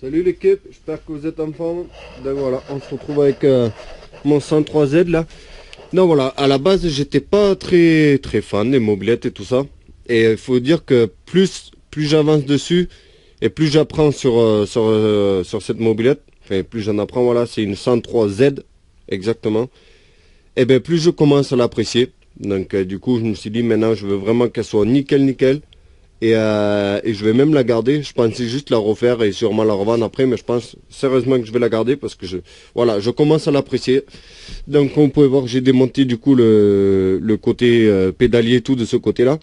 Salut l'équipe, j'espère que vous êtes en forme. Donc voilà, on se retrouve avec mon 103Z là. Non voilà, à la base j'étais pas très fan des mobilettes et tout ça. Et il faut dire que plus j'avance dessus et plus j'apprends sur cette mobilette, enfin plus j'en apprends, voilà, c'est une 103Z exactement. Et bien plus je commence à l'apprécier. Donc du coup je me suis dit maintenant je veux vraiment qu'elle soit nickel. Et je vais même la garder. Je pensais juste la refaire et sûrement la revendre après, mais je pense sérieusement que je vais la garder parce que je commence à l'apprécier. Donc comme vous pouvez voir, j'ai démonté du coup le côté pédalier tout de ce côté-là,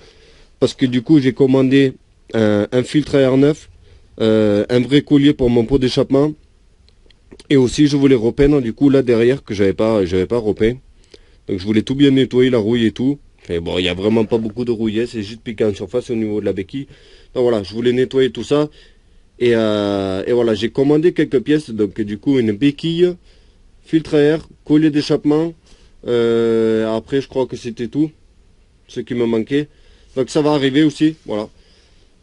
parce que du coup j'ai commandé un filtre à air neuf, un vrai collier pour mon pot d'échappement, et aussi je voulais repeindre du coup là derrière que j'avais pas repeint. Donc je voulais tout bien nettoyer, la rouille et tout. Et bon, il n'y a vraiment pas beaucoup de rouillé, c'est juste piqué en surface au niveau de la béquille. Donc voilà, je voulais nettoyer tout ça. Et voilà, j'ai commandé quelques pièces. Donc du coup, une béquille, filtre à air, collier d'échappement. Après, je crois que c'était tout, ce qui me manquait. Donc ça va arriver aussi, voilà.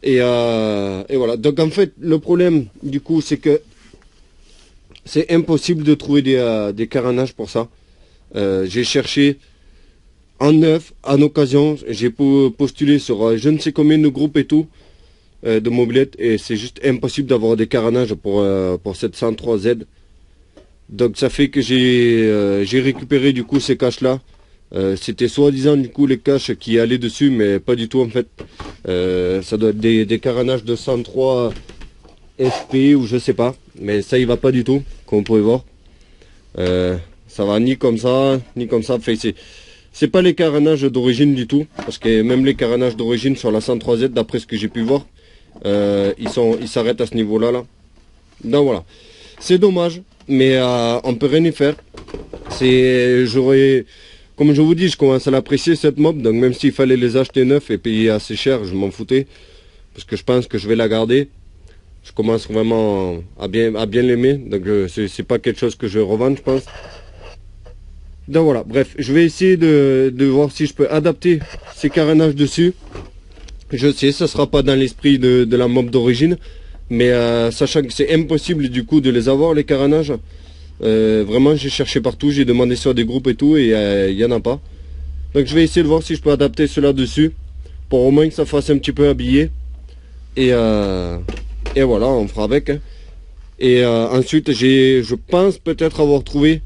Et voilà. Donc en fait, le problème, du coup, c'est que c'est impossible de trouver des carénages pour ça. J'ai cherché en neuf, en occasion, j'ai postulé sur je ne sais combien de groupes et tout, de mobilettes, et c'est juste impossible d'avoir des carénages pour cette 103Z. Donc ça fait que j'ai récupéré du coup ces caches là. C'était soi-disant du coup les caches qui allaient dessus, mais pas du tout en fait. Ça doit être des carénages de 103 FP ou je sais pas, mais ça y va pas du tout, comme vous pouvez voir. Ça va ni comme ça, ni comme ça. Enfin, c'est pas les carénages d'origine du tout, parce que même les carénages d'origine sur la 103Z, d'après ce que j'ai pu voir, ils s'arrêtent à ce niveau-là, là. Donc voilà, c'est dommage, mais on peut rien y faire. Comme je vous dis, je commence à l'apprécier cette mob, donc même s'il fallait les acheter neufs et payer assez cher, je m'en foutais, parce que je pense que je vais la garder. Je commence vraiment à bien l'aimer, donc c'est pas quelque chose que je vais revendre, je pense. Donc voilà, bref, je vais essayer de voir si je peux adapter ces carénages dessus. Je sais, ça sera pas dans l'esprit de la mob d'origine, mais sachant que c'est impossible du coup de les avoir, les carénages. Vraiment, j'ai cherché partout, j'ai demandé sur des groupes et tout, et il n'y en a pas. Donc je vais essayer de voir si je peux adapter cela dessus, pour au moins que ça fasse un petit peu habillé. Et voilà, on fera avec. Hein. Et ensuite, je pense peut-être avoir trouvé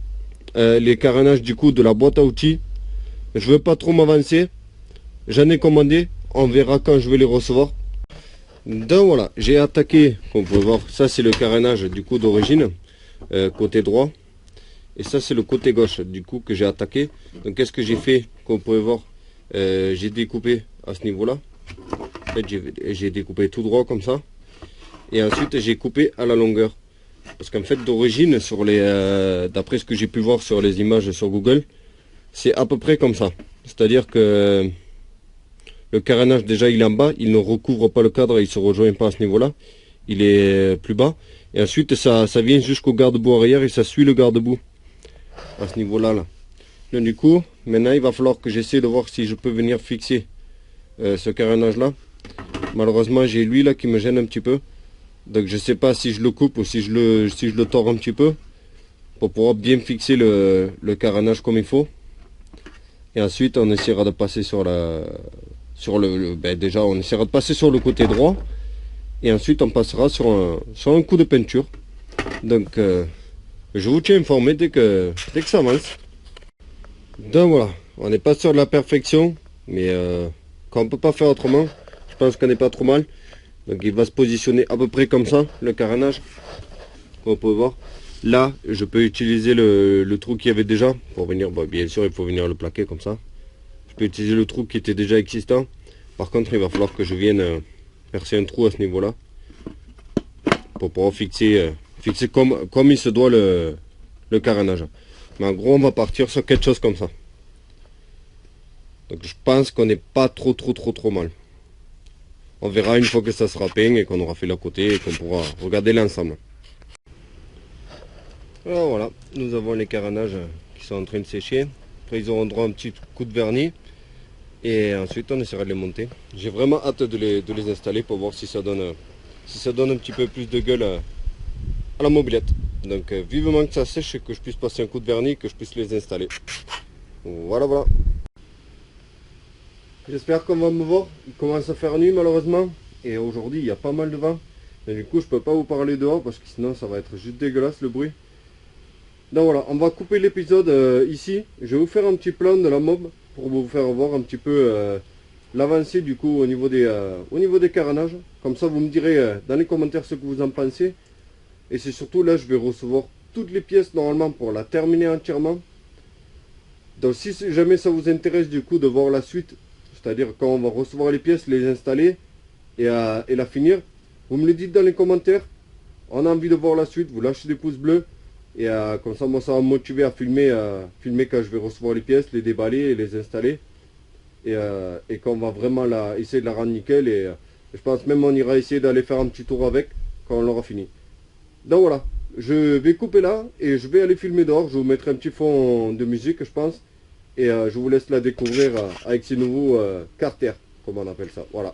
les carénages du coup de la boîte à outils. Je veux pas trop m'avancer, j'en ai commandé, on verra quand je vais les recevoir. Donc voilà, j'ai attaqué, comme vous pouvez voir, ça c'est le carénage du coup d'origine, côté droit, et ça c'est le côté gauche du coup que j'ai attaqué. Donc qu'est-ce que j'ai fait? Comme vous pouvez voir, j'ai découpé à ce niveau là, en fait j'ai découpé tout droit comme ça, et ensuite j'ai coupé à la longueur. Parce qu'en fait d'origine, d'après ce que j'ai pu voir sur les images sur Google, c'est à peu près comme ça. C'est-à-dire que le carénage déjà il est en bas, il ne recouvre pas le cadre, il ne se rejoint pas à ce niveau-là. Il est plus bas. Et ensuite ça vient jusqu'au garde-boue arrière et ça suit le garde-boue. À ce niveau-là. Là. Donc du coup, maintenant il va falloir que j'essaie de voir si je peux venir fixer ce carénage-là. Malheureusement j'ai lui là qui me gêne un petit peu. Donc je sais pas si je le coupe ou si je le tords un petit peu pour pouvoir bien fixer le carénage comme il faut. Et ensuite on essaiera de passer déjà on essaiera de passer sur le côté droit et ensuite on passera sur un coup de peinture. Donc je vous tiens informé dès que ça avance. Donc voilà, on n'est pas sur de la perfection, mais quand on peut pas faire autrement, je pense qu'on n'est pas trop mal. Donc il va se positionner à peu près comme ça, le carénage, comme on peut voir. Là, je peux utiliser le trou qu'il y avait déjà, pour venir, bon, bien sûr il faut venir le plaquer comme ça. Je peux utiliser le trou qui était déjà existant. Par contre, il va falloir que je vienne percer un trou à ce niveau-là, pour pouvoir fixer comme il se doit le carénage. Mais en gros, on va partir sur quelque chose comme ça. Donc je pense qu'on n'est pas trop mal. On verra une fois que ça sera peint et qu'on aura fait le côté et qu'on pourra regarder l'ensemble. Alors voilà, nous avons les carénages qui sont en train de sécher. Après ils auront droit à un petit coup de vernis. Et ensuite on essaiera de les monter. J'ai vraiment hâte de les installer pour voir si ça donne un petit peu plus de gueule à la mobilette. Donc vivement que ça sèche et que je puisse passer un coup de vernis, que je puisse les installer. Voilà, voilà. J'espère qu'on va me voir. Il commence à faire nuit malheureusement. Et aujourd'hui il y a pas mal de vent. Et du coup je peux pas vous parler dehors parce que sinon ça va être juste dégueulasse le bruit. Donc voilà, on va couper l'épisode ici. Je vais vous faire un petit plan de la mob pour vous faire voir un petit peu l'avancée du coup au niveau des carénages. Comme ça vous me direz dans les commentaires ce que vous en pensez. Et c'est surtout là je vais recevoir toutes les pièces normalement pour la terminer entièrement. Donc si jamais ça vous intéresse du coup de voir la suite, c'est-à-dire quand on va recevoir les pièces, les installer et la finir, vous me le dites dans les commentaires. On a envie de voir la suite, vous lâchez des pouces bleus. Et comme ça moi ça va me motiver à filmer quand je vais recevoir les pièces, les déballer et les installer. Et qu'on va vraiment essayer de la rendre nickel. Et je pense même on ira essayer d'aller faire un petit tour avec quand on l'aura fini. Donc voilà, je vais couper là et je vais aller filmer dehors. Je vous mettrai un petit fond de musique je pense. Et je vous laisse la découvrir avec ces nouveaux carters, comme on appelle ça. Voilà.